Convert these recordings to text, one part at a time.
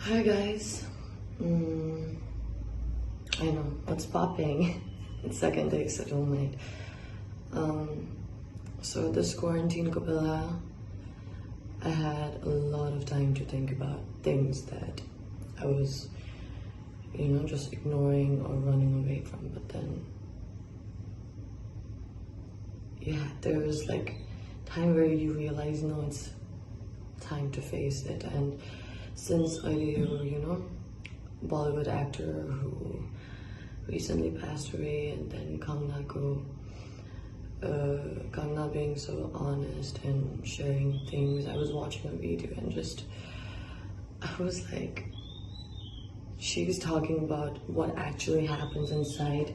Hi guys. I know what's popping. It's second day, so don't mind. So this quarantine Kapila, I had a lot of time to think about things that I was, just ignoring or running away from. But then, yeah, there was like time where you realize, no, it's time to face it. And since Bollywood actor who recently passed away, and then Kangna being so honest and sharing things, I was watching a video and I was like, she was talking about what actually happens inside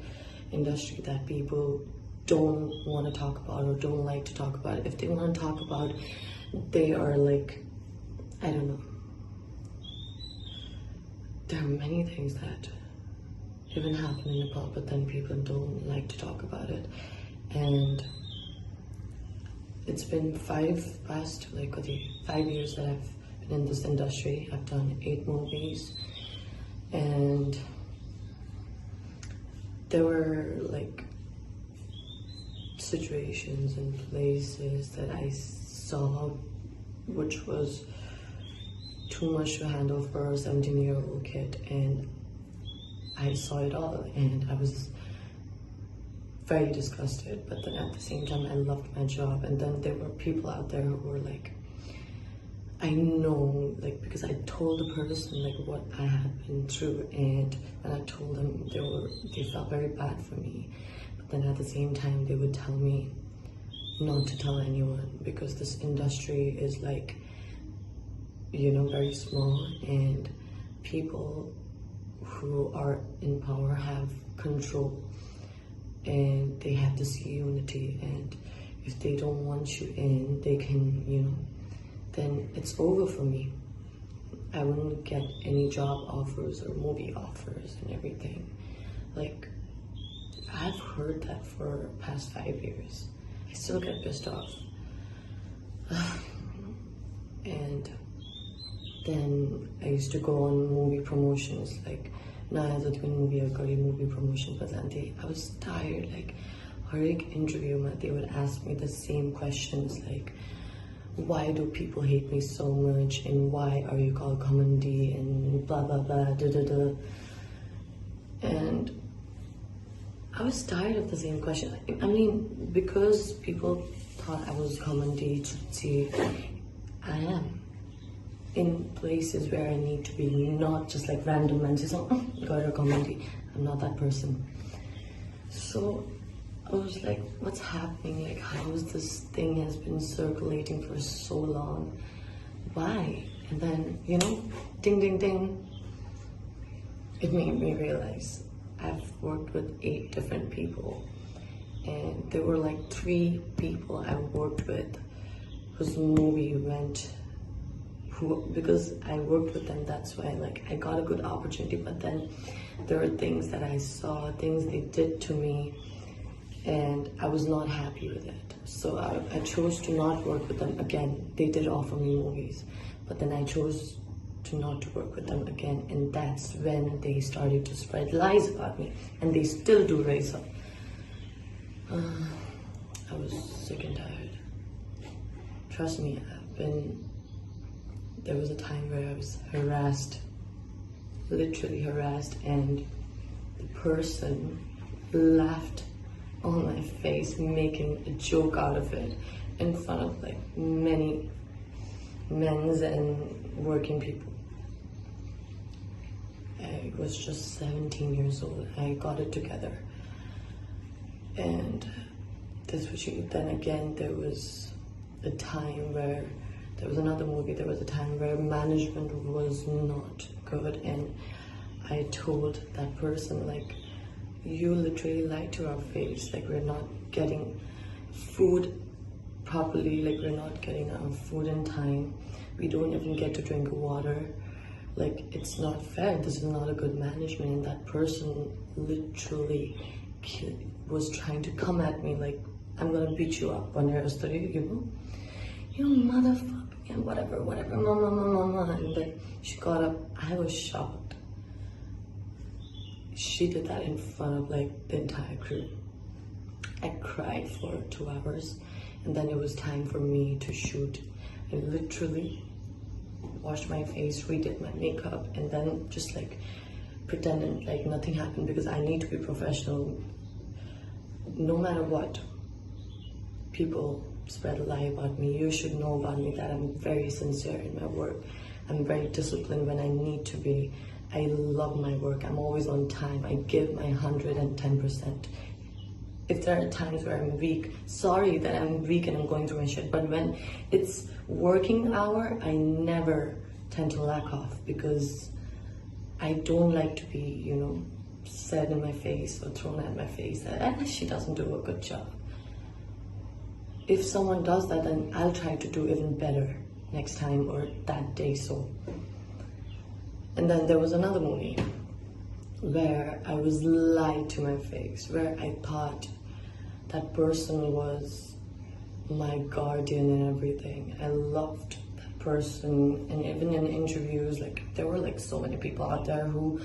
industry that people don't want to talk about or don't like to talk about. If they want to talk about, they are like, I don't know. There are many things that even happen in Nepal, but then people don't like to talk about it. And it's been 5 years that I've been in this industry. I've done 8 movies, and there were like situations and places that I saw which was too much to handle for a 17-year-old kid, and I saw it all and I was very disgusted. But then at the same time, I loved my job. And then there were people out there who were like, I know, like, because I told the person like what I had been through, and when I told them, they felt very bad for me. But then at the same time, they would tell me not to tell anyone, because this industry is like, very small, and people who are in power have control, and they have this unity, and if they don't want you in, they can, then it's over for me. I wouldn't get any job offers or movie offers and everything. Like, I've heard that for past 5 years. I still get pissed off. And then I used to go on movie promotions, like movie promotion, but then I was tired. Like, every interview, they would ask me the same questions, like, why do people hate me so much, and why are you called Comedy, and blah blah blah, da da da. And I was tired of the same question. I mean, because people thought I was Comedy, I am in places where I need to be, not just like random men say, got a Comedy. I'm not that person. So I was like, what's happening? Like, how is this thing has been circulating for so long? Why? And then, ding ding ding, it made me realize I've worked with 8 different people, and there were like 3 people I worked with whose movie went, because I worked with them, that's why I got a good opportunity. But then there are things that I saw, things they did to me, and I was not happy with it. So I chose to not work with them again. They did offer me movies, but then I chose to not to work with them again, and that's when they started to spread lies about me, and they still do right now. I was sick and tired. Trust me, there was a time where I was harassed, literally harassed, and the person laughed on my face, making a joke out of it in front of like many men's and working people. I was just 17 years old. I got it together. And then again, there was a time where there was another movie, there was a time where management was not good, and I told that person, like, you literally lied to our face, like, we're not getting food properly, like, we're not getting our food in time, we don't even get to drink water, like, it's not fair, this is not a good management. And that person literally was trying to come at me like, I'm gonna beat you up on your study, motherfucker, and whatever, mama. And then she got up. I was shocked. She did that in front of like the entire crew. I cried for 2 hours, and then it was time for me to shoot. I literally washed my face, redid my makeup, and then just like pretended like nothing happened, because I need to be professional. No matter what people spread a lie about me, you should know about me that I'm very sincere in my work. I'm very disciplined when I need to be. I love my work. I'm always on time. I give my 110%. If there are times where I'm weak, sorry that I'm weak and I'm going through my shit, but when it's working hour, I never tend to lack off, because I don't like to be, you know, said in my face or thrown at my face that she doesn't do a good job. If someone does that, then I'll try to do even better next time or that day. So, and then there was another movie where I was lied to my face, where I thought that person was my guardian and everything. I loved that person, and even in interviews, like there were like so many people out there who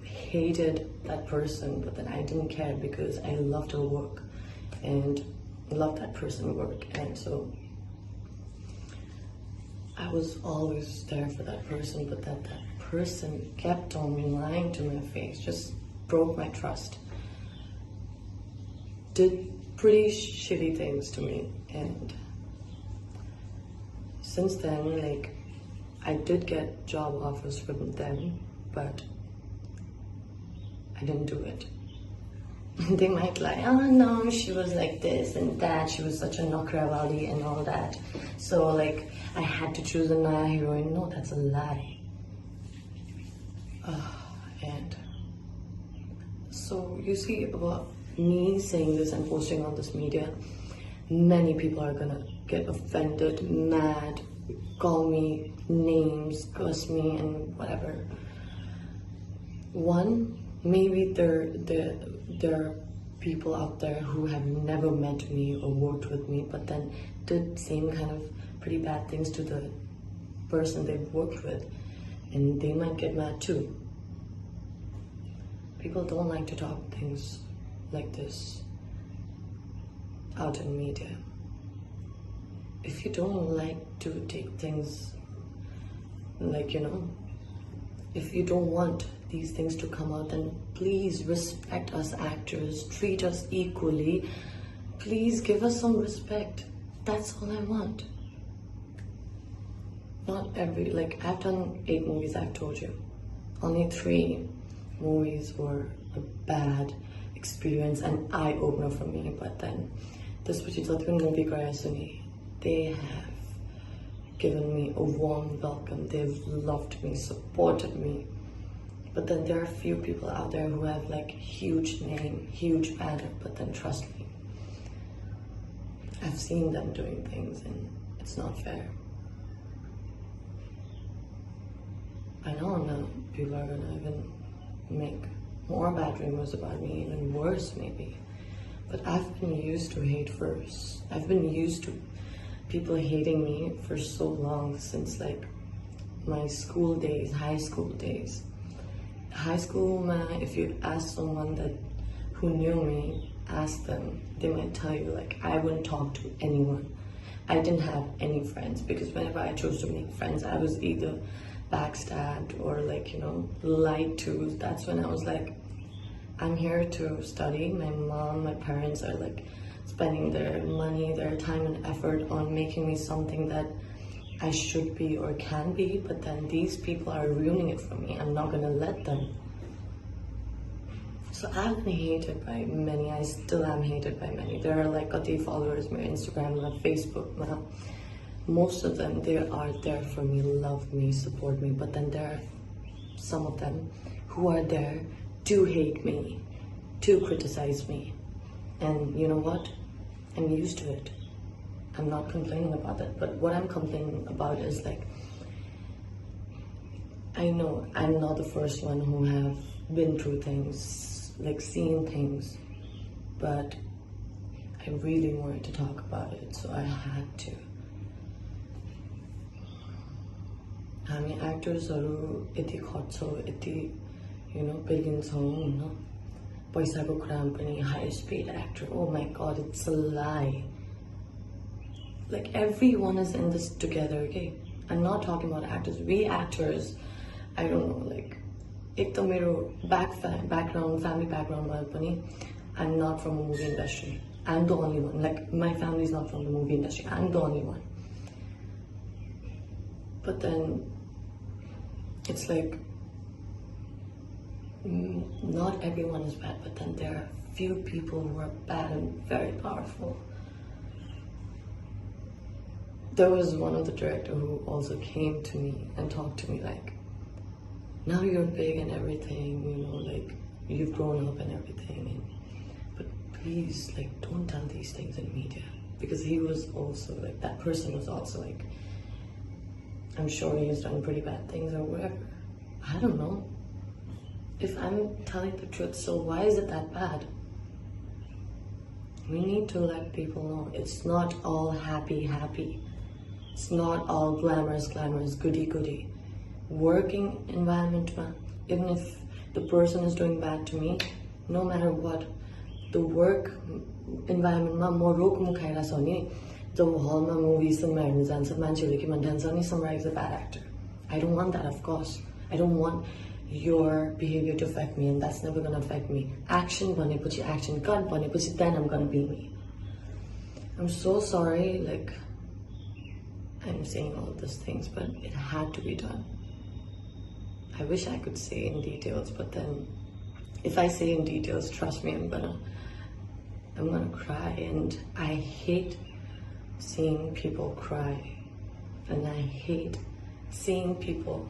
hated that person, but then I didn't care because I loved her work and loved that person's work. And so I was always there for that person, but that person kept on lying to my face, just broke my trust, did pretty shitty things to me. And since then, like, I did get job offers from them, but I didn't do it. They might lie, oh no, she was like this and that, she was such a Nakrawali and all that, so like I had to choose a Naya heroine. No, that's a lie. And so you see, about me saying this and posting on this media, many people are gonna get offended, mad, call me names, curse me and whatever. One, maybe there are people out there who have never met me or worked with me, but then did same kind of pretty bad things to the person they've worked with, and they might get mad too. People don't like to talk things like this out in media. If you don't like to take things like, you know, if you don't want these things to come out, then please respect us actors, treat us equally. Please give us some respect. That's all I want. Not every, like, I've done 8 movies, I've told you. Only 3 movies were a bad experience, an eye-opener for me. But then this particular movie, they have given me a warm welcome. They've loved me, supported me. But then there are a few people out there who have like huge name, huge banner, but then trust me, I've seen them doing things and it's not fair. I know now people are gonna even make more bad rumors about me, even worse maybe. But I've been used to hate first. I've been used to people hating me for so long, since like my school days, high school days. High school, man, if you ask someone that who knew me, ask them, they might tell you like I wouldn't talk to anyone. I didn't have any friends, because whenever I chose to make friends, I was either backstabbed or like, you know, lied to. That's when I was like, I'm here to study. My mom, my parents are like spending their money, their time and effort on making me something that I should be or can be, but then these people are ruining it for me. I'm not gonna let them. So I've been hated by many. I still am hated by many. There are like 30 followers on my Instagram, my Facebook now. Most of them, they are there for me, love me, support me, but then there are some of them who are there to hate me, to criticize me. And you know what? I'm used to it. I'm not complaining about that, but what I'm complaining about is like, I know I'm not the first one who have been through things, like seen things, but I really wanted to talk about it, so I had to. हामी एक्टर्सहरू यति खट्छौँ, यति पेलिन्छौँ होइन, पैसाको कुरामा पनि highest paid actor. Oh my god, it's a lie. Like everyone is in this together, okay? I'm not talking about actors. We actors, I don't know, like एक त मेरो background, family background भए पनि I'm not from the movie industry. I'm the only one. Like my family is not from the movie industry. I'm the only one. But then it's like not everyone is bad, but then there are few people who are bad and very powerful. There was one of the director who also came to me and talked to me like, now you're big and everything, like you've grown up and everything, but please, like, don't tell these things in media. Because he was also like, that person was also like, I'm sure he's done pretty bad things or whatever. I don't know. If I'm telling the truth, so why is it that bad? We need to let people know it's not all happy. It's not all glamorous, goody. Working environment, even if the person is doing bad to me, no matter what, the work environment more rokmukhaira छ नि जब hall ma movies ma हेर्न जान्छ मान्छेले के भन्छ नि Samragyee is a bad actor. I don't want that, of course. I don't want your behavior to affect me, and that's never gonna affect me. Action भनेपछि action, cut भनेपछि then I'm gonna be me. I'm so sorry, like I'm saying all these things, but it had to be done. I wish I could say in details, but then if I say in details, trust me, I'm gonna cry, and I hate seeing people cry, and I hate seeing people,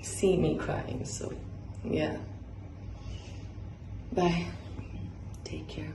see me crying. So yeah, bye, take care.